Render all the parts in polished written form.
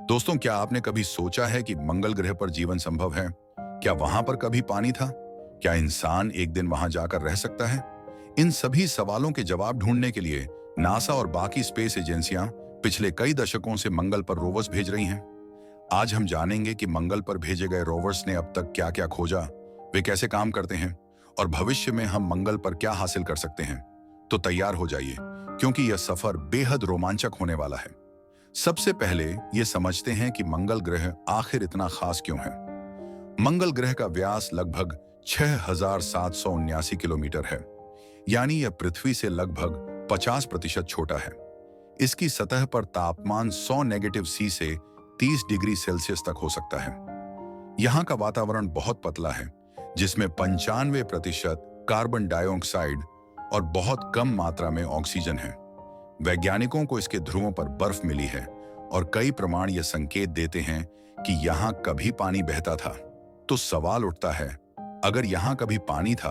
दोस्तों, क्या आपने कभी सोचा है कि मंगल ग्रह पर जीवन संभव है? क्या वहां पर कभी पानी था? क्या इंसान एक दिन वहां जाकर रह सकता है? इन सभी सवालों के जवाब ढूंढने के लिए नासा और बाकी स्पेस एजेंसियां पिछले कई दशकों से मंगल पर रोवर्स भेज रही हैं। आज हम जानेंगे कि मंगल पर भेजे गए रोवर्स ने अब तक क्या क्या खोजा, वे कैसे काम करते हैं और भविष्य में हम मंगल पर क्या हासिल कर सकते हैं। तो तैयार हो जाइए, क्योंकि यह सफर बेहद रोमांचक होने वाला है। सबसे पहले ये समझते हैं कि मंगल ग्रह आखिर इतना खास क्यों है। मंगल ग्रह का व्यास लगभग 6,779 किलोमीटर है, यानी यह पृथ्वी से लगभग 50% छोटा है। इसकी सतह पर तापमान 100 नेगेटिव सी से 30 डिग्री सेल्सियस तक हो सकता है। यहाँ का वातावरण बहुत पतला है, जिसमें 95% कार्बन डाइऑक्साइड और बहुत कम मात्रा में ऑक्सीजन है। वैज्ञानिकों को इसके ध्रुवों पर बर्फ मिली है और कई प्रमाण यह संकेत देते हैं कि यहाँ कभी पानी बहता था। तो सवाल उठता है, अगर यहाँ कभी पानी था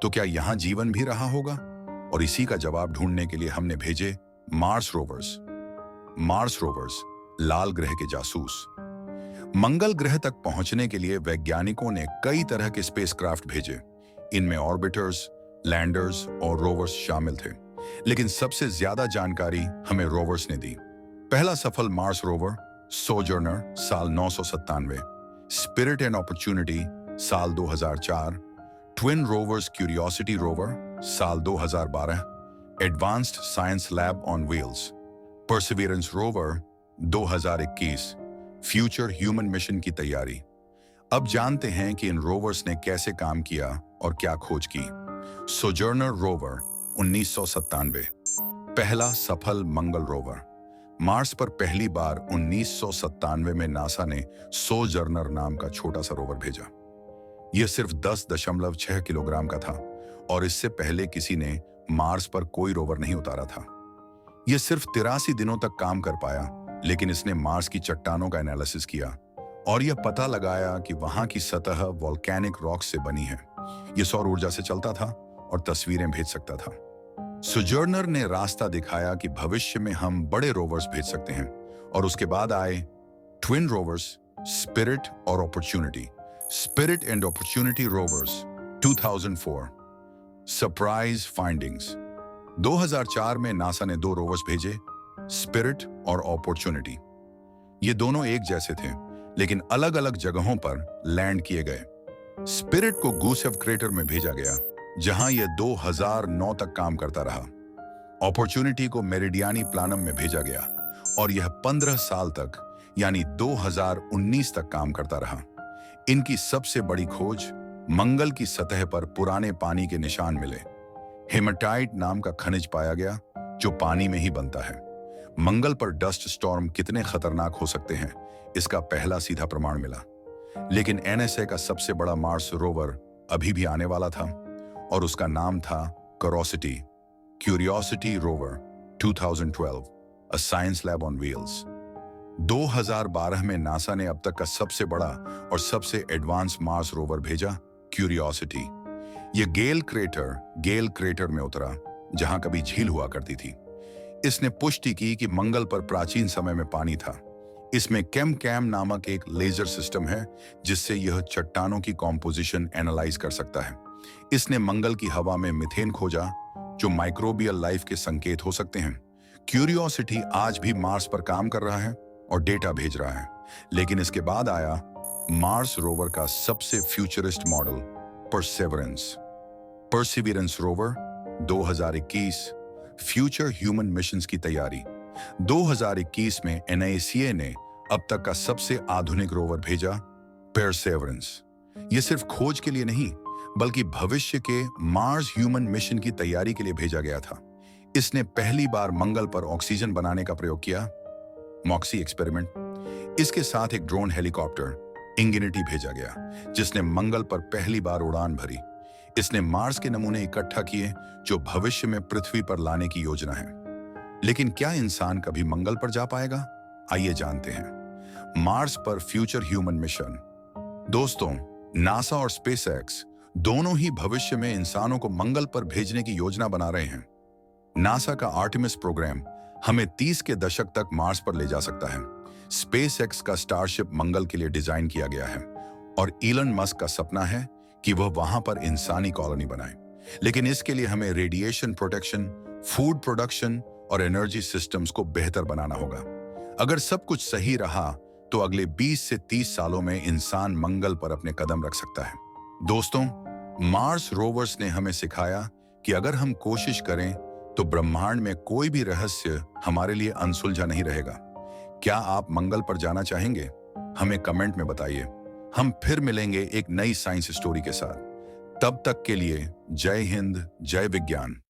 तो क्या यहाँ जीवन भी रहा होगा? और इसी का जवाब ढूंढने के लिए हमने भेजे मार्स रोवर्स। मार्स रोवर्स, लाल ग्रह के जासूस। मंगल ग्रह तक पहुंचने के लिए वैज्ञानिकों ने कई तरह के स्पेसक्राफ्ट भेजे। इनमें ऑर्बिटर्स, लैंडर्स और रोवर्स शामिल थे, लेकिन सबसे ज्यादा जानकारी हमें रोवर्स ने दी। पहला सफल मार्स रोवर सोजर्नर साल 997, स्पिरिट एंड अपॉर्चुनिटी साल 2004, ट्विन रोवर्स क्यूरियोसिटी रोवर साल 2012, advanced science lab on wheels, Perseverance rover 2021, future human mission की तैयारी। अब जानते हैं कि इन रोवर्स ने कैसे काम किया और क्या खोज की। सोजर्नर रोवर 1997, पहला सफल मंगल रोवर। मार्स पर पहली बार 1997 में नासा ने सोजर्नर नाम का छोटा सा रोवर भेजा। यह सिर्फ 10.6 किलोग्राम का था और इससे पहले किसी ने मार्स पर कोई रोवर नहीं उतारा था। यह सिर्फ 83 दिनों तक काम कर पाया, लेकिन इसने मार्स की चट्टानों का एनालिसिस किया और यह पता लगाया कि वहां की सतह वोल्केनिक रॉक से बनी है। यह सौर ऊर्जा से चलता था और तस्वीरें भेज सकता था। सोजर्नर ने रास्ता दिखाया कि भविष्य में हम बड़े रोवर्स भेज सकते हैं। और उसके बाद आए ट्विन रोवर्स, स्पिरिट और Opportunity. Spirit and Opportunity rovers 2004, surprise findings. 2004 में नासा ने 2 रोवर्स भेजे, स्पिरिट और अपॉर्चुनिटी। ये दोनों एक जैसे थे, लेकिन अलग अलग जगहों पर लैंड किए गए। स्पिरिट को गूसेव क्रेटर में भेजा गया, जहां यह 2009 तक काम करता रहा। अपॉर्चुनिटी को मेरिडियानी प्लानम में भेजा गया और यह 15 साल तक यानी 2019 तक काम करता रहा। इनकी सबसे बड़ी खोज, मंगल की सतह पर पुराने पानी के निशान मिले। हेमाटाइट नाम का खनिज पाया गया, जो पानी में ही बनता है। मंगल पर डस्ट स्टॉर्म कितने खतरनाक हो सकते हैं, इसका पहला सीधा प्रमाण मिला। लेकिन एनएसए का सबसे बड़ा मार्स रोवर अभी भी आने वाला था और उसका नाम था curiosity rover 2012, a science lab on wheels. 2012 में नासा ने अब तक का सबसे बड़ा और सबसे एडवांस मार्स रोवर भेजा, क्यूरियोसिटी। यह गेल क्रेटर में उतरा, जहां कभी झील हुआ करती थी। इसने पुष्टि की कि मंगल पर प्राचीन समय में पानी था। इसमें कैम नामक एक लेजर सिस्टम है, जिससे यह चट्टानों की कॉम्पोजिशन एनालाइज कर सकता है। इसने मंगल की हवा में मीथेन खोजा, जो माइक्रोबियल लाइफ के संकेत हो सकते हैं। क्यूरियोसिटी आज भी मार्स पर काम कर रहा है और डेटा भेज रहा है। लेकिन इसके बाद आया मार्स रोवर का सबसे futurist model, Perseverance rover 2021, future human missions की तैयारी। 2021 में एनएसीए ने अब तक का सबसे आधुनिक रोवर भेजा, परसिवियरेंस। यह सिर्फ खोज के लिए नहीं, बल्कि भविष्य के मार्स ह्यूमन मिशन की तैयारी के लिए भेजा गया था। इसने पहली बार मंगल पर ऑक्सीजन बनाने का प्रयोग किया, मॉक्सी एक्सपेरिमेंट। इसके साथ एक ड्रोन हेलीकॉप्टर इंगेनिटी भेजा गया, जिसने मंगल पर पहली बार उड़ान भरी। इसने मार्स के नमूने इकट्ठा किए, जो भविष्य में पृथ्वी पर लाने की योजना है। लेकिन क्या इंसान कभी मंगल पर जा पाएगा? आइए जानते हैं। मार्स पर फ्यूचर ह्यूमन मिशन। दोस्तों, नासा और स्पेसएक्स दोनों ही भविष्य में इंसानों को मंगल पर भेजने की योजना बना रहे हैं। नासा का आर्टेमिस प्रोग्राम हमें 30 के दशक तक मार्स पर ले जा सकता है, स्पेसएक्स का स्टारशिप मंगल के लिए डिजाइन किया गया है और इलन मस्क का सपना है कि वह वहां पर इंसानी कॉलोनी बनाए। लेकिन इसके लिए हमें रेडिएशन प्रोटेक्शन, फूड प्रोडक्शन और एनर्जी सिस्टम्स को बेहतर बनाना होगा। अगर सब कुछ सही रहा तो अगले 20 से 30 सालों में इंसान मंगल पर अपने कदम रख सकता है। दोस्तों, मार्स रोवर्स ने हमें सिखाया कि अगर हम कोशिश करें तो ब्रह्मांड में कोई भी रहस्य हमारे लिए अनसुलझा नहीं रहेगा। क्या आप मंगल पर जाना चाहेंगे? हमें कमेंट में बताइए। हम फिर मिलेंगे एक नई साइंस स्टोरी के साथ। तब तक के लिए जय हिंद, जय विज्ञान।